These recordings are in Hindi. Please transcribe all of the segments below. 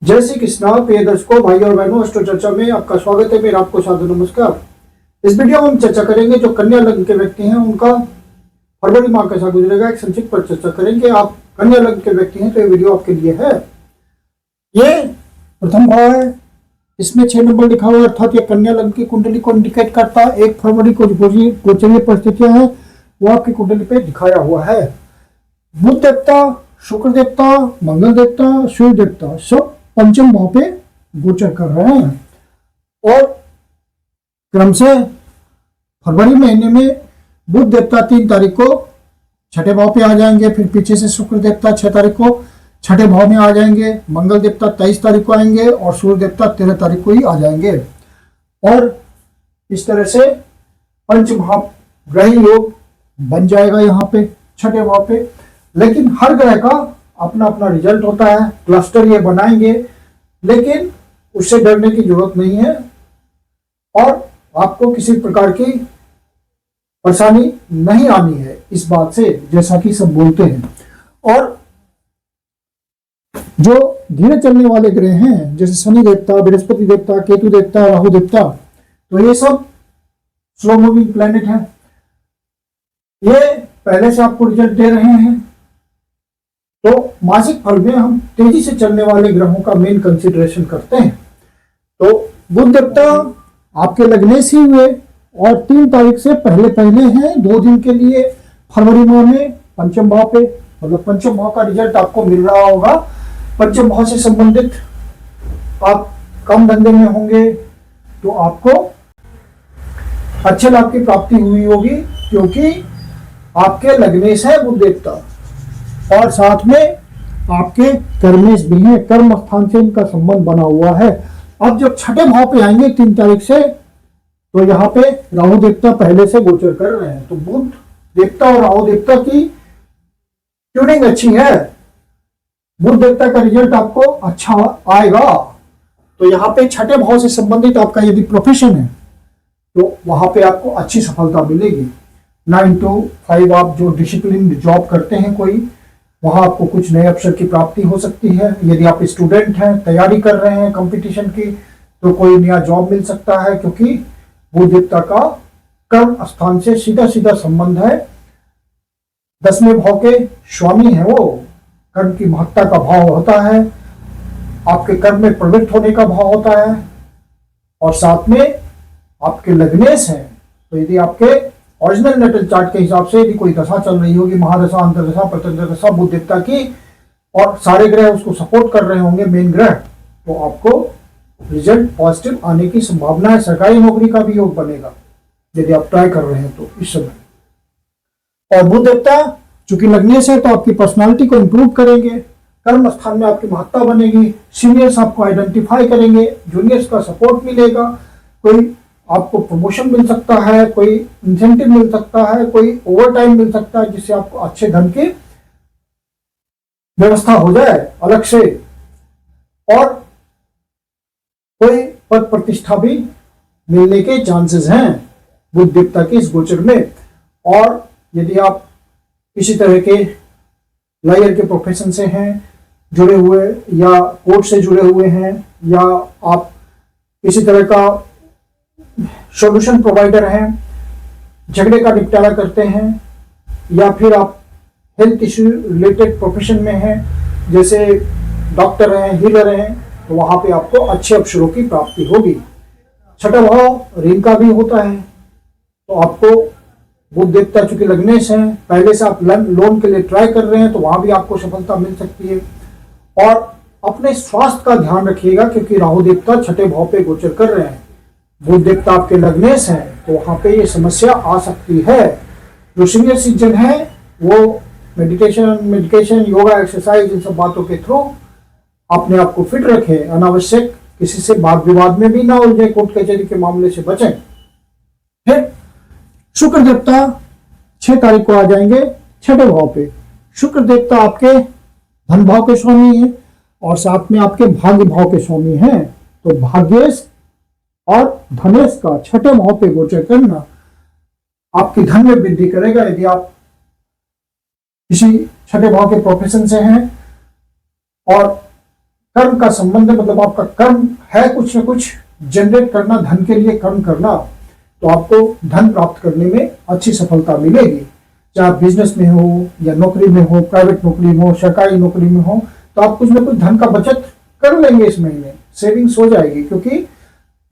जय श्री कृष्णा प्रिय दर्शकों, भाई और बहनों, अष्टो चर्चा में आपका स्वागत है। मेरा आपको सादर नमस्कार। इस वीडियो में हम चर्चा करेंगे जो कन्या लग्न के व्यक्ति हैं उनका फरवरी माह कैसा गुजरेगा, एक संक्षिप्त पर चर्चा करेंगे। आप कन्या लग्न के व्यक्ति हैं तो ये वीडियो आपके लिए है। ये प्रथम भाव है, इसमें 6 नंबर लिखा हुआ है, अर्थात ये कन्या लग्न की कुंडली को इंडिकेट करता है। 1 फरवरी को गोचरीय परिस्थितियां हैं वो आपकी कुंडली पे दिखाया हुआ है। बुध देवता, शुक्र देवता, मंगल देवता, सूर्य देवता सब पंचम भाव पे गोचर कर रहे हैं। और क्रम से फरवरी महीने में बुध देवता 3 तारीख को छठे भाव पे आ जाएंगे, फिर पीछे से शुक्र देवता 6 तारीख को छठे भाव में आ जाएंगे, मंगल देवता 23 तारीख को आएंगे और सूर्य देवता 13 तारीख को ही आ जाएंगे। और इस तरह से पंचमहाव ग्रही योग बन जाएगा यहाँ पे छठे भाव पे। लेकिन हर ग्रह का अपना अपना रिजल्ट होता है, क्लस्टर ये बनाएंगे, लेकिन उससे डरने की जरूरत नहीं है और आपको किसी प्रकार की परेशानी नहीं आनी है इस बात से, जैसा कि सब बोलते हैं। और जो धीरे चलने वाले ग्रह हैं जैसे शनि देवता, बृहस्पति देवता, केतु देवता, राहु देवता, तो ये सब स्लो मूविंग प्लैनेट हैं। ये पहले से आपको रिजल्ट दे रहे हैं। तो मासिक फल में हम तेजी से चलने वाले ग्रहों का मेन कंसिडरेशन करते हैं। तो बुध देवता आपके लगने से हुए और 3 तारीख से पहले हैं 2 दिन के लिए फरवरी माह में पंचम भाव पे, मतलब पंचम भाव का रिजल्ट आपको मिल रहा होगा। पंचम भाव से संबंधित आप कम धंधे में होंगे तो आपको अच्छे लाभ की प्राप्ति हुई होगी, क्योंकि आपके लगने से है बुध देवता और साथ में आपके कर्मेश भी हैं, कर्म स्थान से इनका संबंध बना हुआ है। अब जब छठे भाव पे आएंगे 3 तारीख से, तो यहाँ पे राहु देवता पहले से गोचर कर रहे हैं। तो बुध देवता और राहु देवता की ट्यूनिंग अच्छी है। बुध देवता का रिजल्ट आपको अच्छा आएगा। तो यहाँ पे छठे भाव से संबंधित आपका यदि प्रोफेशन है तो वहां पे आपको अच्छी सफलता मिलेगी। 9 to 5 आप जो डिसिप्लिन जॉब करते हैं कोई, वहां आपको कुछ नए अवसर की प्राप्ति हो सकती है। यदि आप स्टूडेंट हैं, तैयारी कर रहे हैं कंपटीशन की, तो कोई नया जॉब मिल सकता है, क्योंकि बुध देवता का कर्म स्थान से सीधा सीधा संबंध है। 10वें भाव के स्वामी है वो, कर्म की महत्ता का भाव होता है, आपके कर्म में प्रवृत्त होने का भाव होता है और साथ में आपके लग्नेश हैं। तो यदि आपके ओरिजिनल नेटल चार्ट के हिसाब से यदि कोई दशा चल रही होगी, महादशा, अंतरदशा, प्रत्यंतर दशा बुध देवता की, और सारे ग्रह उसको सपोर्ट कर रहे होंगे मेन ग्रह, तो आपको रिजल्ट पॉजिटिव आने की संभावना है। सरकारी नौकरी का भी योग बनेगा यदि आप ट्राई कर रहे हैं तो इस समय। और बुध देवता चूंकि लगने से, तो आपकी पर्सनालिटी को इंप्रूव करेंगे, कर्म स्थान में आपकी महत्ता बनेगी, सीनियर्स आपको आइडेंटिफाई करेंगे, जूनियर्स का सपोर्ट मिलेगा, कोई आपको प्रमोशन मिल सकता है, कोई इंसेंटिव मिल सकता है, कोई ओवर टाइम मिल सकता है, जिससे आपको अच्छे धन की व्यवस्था हो जाए अलग से, और कोई पद प्रतिष्ठा भी मिलने के चांसेस हैं बुध देवता के इस गोचर में। और यदि आप किसी तरह के लॉयर के प्रोफेशन से हैं जुड़े हुए, या कोर्ट से जुड़े हुए हैं, या आप किसी तरह का सॉल्यूशन प्रोवाइडर हैं, झगड़े का निपटारा करते हैं, या फिर आप हेल्थ इश्यू रिलेटेड प्रोफेशन में हैं, जैसे डॉक्टर हैं, हीलर हैं, तो वहां पे आपको अच्छे अवसरों की प्राप्ति होगी। छठा भाव ऋण का भी होता है, तो आपको बुध देवता चूंकि लगने से हैं, पहले से आप लोन के लिए ट्राई कर रहे हैं, तो वहां भी आपको सफलता मिल सकती है। और अपने स्वास्थ्य का ध्यान रखिएगा, क्योंकि राहु देवता छठे भाव पे गोचर कर रहे हैं, बुध देवता आपके लगनेश हैं, तो वहां पे ये समस्या आ सकती है। जो सीनियर सिटीजन है वो मेडिकेशन, योगा, एक्सरसाइज, इन सब बातों के थ्रू अपने आप को फिट रखें, अनावश्यक किसी से वाद विवाद में भी ना उलझे, कोर्ट कचहरी के मामले से बचें। फिर शुक्र देवता 6 तारीख को आ जाएंगे छठे भाव पे। शुक्र देवता आपके धन भाव के स्वामी हैं और साथ में आपके भाग्य भाव के स्वामी हैं। तो भाग्येश और धनेश का छठे भाव पे गोचर करना आपकी धन में वृद्धि करेगा। यदि आप किसी छठे भाव के प्रोफेशन से हैं और कर्म का संबंध है, मतलब आपका कर्म है कुछ न कुछ जनरेट करना, धन के लिए कर्म करना, तो आपको धन प्राप्त करने में अच्छी सफलता मिलेगी। चाहे आप बिजनेस में हो या नौकरी में हो, प्राइवेट नौकरी में हो, सरकारी नौकरी में हो, तो आप कुछ न कुछ धन का बचत कर लेंगे, इस महीने सेविंग्स हो जाएगी, क्योंकि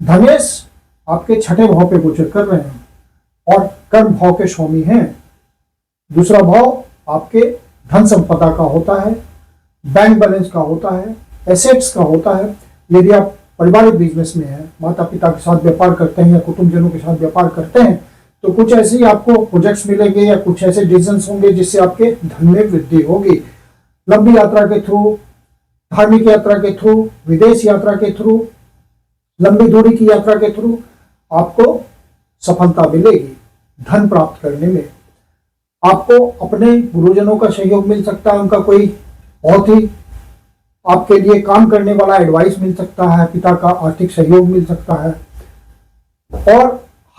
धनेश आपके छठे भाव पे गोचर कर रहे हैं और कर्म भाव के स्वामी हैं। दूसरा भाव आपके धन संपदा का होता है, बैंक बैलेंस का होता है, एसेट्स का होता है। यदि आप पारिवारिक बिजनेस में हैं, माता पिता के साथ व्यापार करते हैं या कुटुंबजनों के साथ व्यापार करते हैं, तो कुछ ऐसे ही आपको प्रोजेक्ट्स मिलेंगे या कुछ ऐसे डिसीजंस होंगे जिससे आपके धन में वृद्धि होगी। लंबी यात्रा के थ्रू, धार्मिक यात्रा के थ्रू, विदेश यात्रा के थ्रू, लंबी दूरी की यात्रा के थ्रू आपको सफलता मिलेगी धन प्राप्त करने में। आपको अपने गुरुजनों का सहयोग मिल सकता है, उनका कोई बहुत ही आपके लिए काम करने वाला एडवाइस मिल सकता है, पिता का आर्थिक सहयोग मिल सकता है। और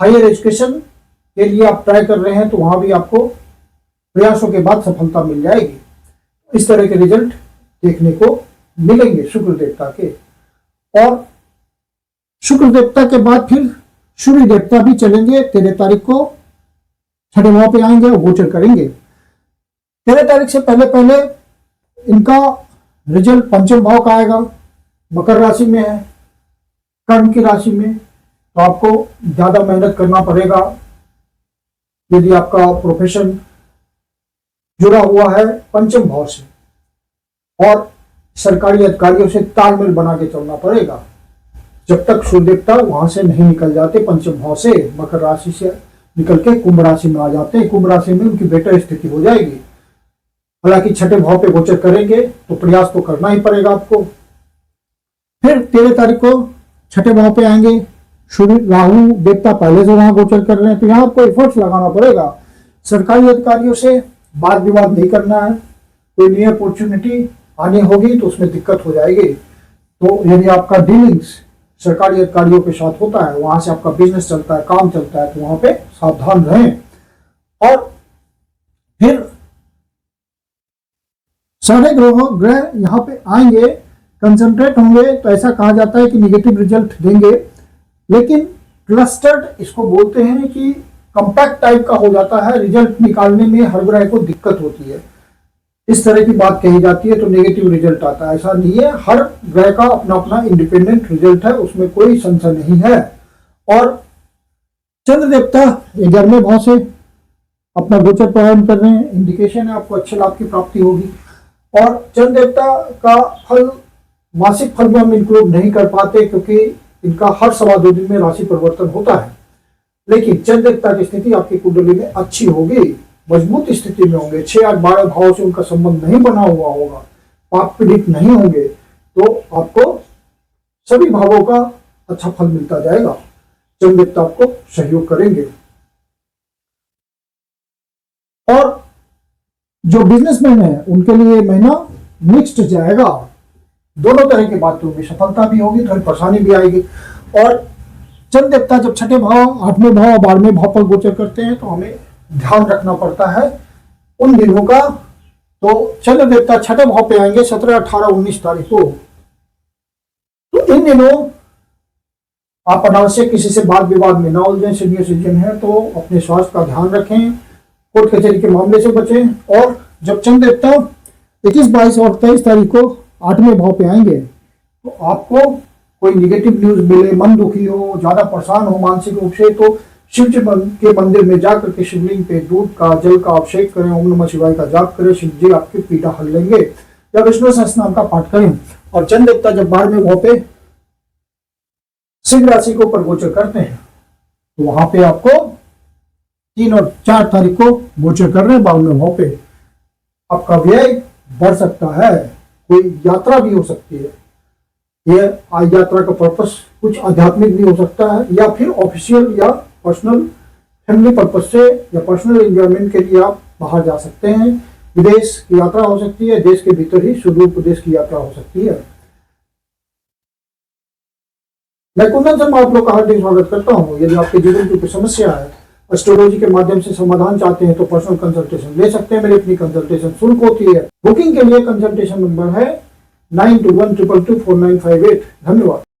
हायर एजुकेशन के लिए आप ट्राई कर रहे हैं तो वहां भी आपको प्रयासों के बाद सफलता मिल जाएगी। इस तरह के रिजल्ट देखने को मिलेंगे शुक्र देवता के। और शुक्र देवता के बाद फिर सूर्य देवता भी चलेंगे। 13 तारीख को छठे भाव पे आएंगे और गोचर करेंगे। 13 तारीख से पहले पहले इनका रिजल्ट पंचम भाव का आएगा, मकर राशि में है, कर्म की राशि में, तो आपको ज्यादा मेहनत करना पड़ेगा। यदि आपका प्रोफेशन जुड़ा हुआ है पंचम भाव से, और सरकारी अधिकारियों से तालमेल बना के चलना पड़ेगा जब तक सूर्य देवता वहां से नहीं निकल जाते। पंचम भाव से मकर राशि से निकल के कुंभ राशि में आ जाते हैं। कुंभ राशि में उनकी बेटर स्थिति हो जाएगी। हालांकि छठे भाव पे गोचर करेंगे तो प्रयास तो करना ही पड़ेगा आपको। फिर 13 तारीख को छठे भाव पे आएंगे सूर्य, राहु देवता पहले से वहां गोचर कर रहे हैं, तो यहाँ आपको एफर्ट्स लगाना पड़ेगा। सरकारी अधिकारियों से वाद विवाद नहीं करना है। कोई नई अपॉर्चुनिटी आनी होगी तो उसमें दिक्कत हो जाएगी। तो यदि आपका डीलिंग्स सरकारी अधिकारियों के साथ होता है, वहां से आपका बिजनेस चलता है, काम चलता है, तो वहां पे सावधान रहें। और फिर सारे ग्रह यहाँ पे आएंगे, कंसंट्रेट होंगे, तो ऐसा कहा जाता है कि निगेटिव रिजल्ट देंगे, लेकिन क्लस्टर्ड इसको बोलते हैं कि कंपैक्ट टाइप का हो जाता है। रिजल्ट निकालने में हर ग्रह को दिक्कत होती है, इस तरह की बात कही जाती है, तो नेगेटिव रिजल्ट आता है। ऐसा नहीं है, हर ग्रह का अपना अपना इंडिपेंडेंट रिजल्ट है, उसमें कोई संशय नहीं है। और चंद्र देवता 11वें भाव से अपना गोचर प्रारंभ कर रहे हैं, इंडिकेशन है आपको अच्छे लाभ की प्राप्ति होगी। और चंद्र देवता का फल मासिक फल में हम इंक्लूड नहीं कर पाते, क्योंकि इनका हर 2.25 दिन में राशि परिवर्तन होता है। लेकिन चंद्र देवता की स्थिति आपकी कुंडली में अच्छी होगी, मजबूत स्थिति में होंगे। 6 और 12 भाव से उनका संबंध नहीं बना हुआ होगा, पाप पीड़ित नहीं होंगे, तो आपको सभी भावों का अच्छा फल मिलता जाएगा। चंद्र देवता आपको सहयोग करेंगे। और जो बिजनेसमैन है उनके लिए महीना मिक्स्ड जाएगा। दोनों तरह की बातों में सफलता भी होगी, थोड़ी परेशानी भी आएगी। और चंद्र देवता जब छठे भाव, 8वें भाव, 12वें भाव पर गोचर करते हैं, तो हमें ध्यान रखना पड़ता है उन दिनों का। तो चंद्र देवता छठे भाव पे आएंगे 17, 18, 19 तारीख को। तो इन दिनों आप अनावश्यक किसी से वाद विवाद में न उलझें। सीनियर सिटीजन है तो अपने स्वास्थ्य का ध्यान रखें, कोर्ट कचहरी के मामले से बचें। और जब चंद्र देवता 21, 22 और 23 तारीख को 8वें भाव पे आएंगे, तो आपको कोई निगेटिव न्यूज मिले, मन दुखी हो, ज्यादा परेशान हो मानसिक रूप से, तो शिव जी के मंदिर में जाकर के शिवलिंग पे दूध का, जल का अभिषेक करें, ओम नमः शिवाय का जाप करें, शिव जी आपकी पीड़ा हल लेंगे। या विष्णु सहस्त्रनाम का पाठ करें। और चंद्र देवता जब 12वें भाव पे सिंह राशि के ऊपर गोचर करते हैं, तो वहां पे आपको 3 और 4 तारीख को गोचर कर रहे हैं 52वें भाव पे। आपका व्यय बढ़ सकता है, कोई यात्रा भी हो सकती है। यह यात्रा का पर्पस कुछ आध्यात्मिक भी हो सकता है, या फिर ऑफिशियल या पर्सनल फैमिली पर्पस से या पर्सनल एंजॉयमेंट के लिए आप बाहर जा सकते हैं। विदेश की यात्रा हो सकती है, देश के भीतर ही सुदूर प्रदेश की यात्रा हो सकती है। मैं कुंदन शर्मा आप लोग का हार्दिक स्वागत करता हूँ। यदि आपके जीवन की कोई समस्या है, एस्ट्रोलॉजी के माध्यम से समाधान चाहते हैं, तो पर्सनल कंसल्टेशन ले सकते हैं। मेरी अपनी कंसल्टेशन शुल्क होती है। बुकिंग के लिए कंसल्टेशन नंबर है 9212224958। धन्यवाद।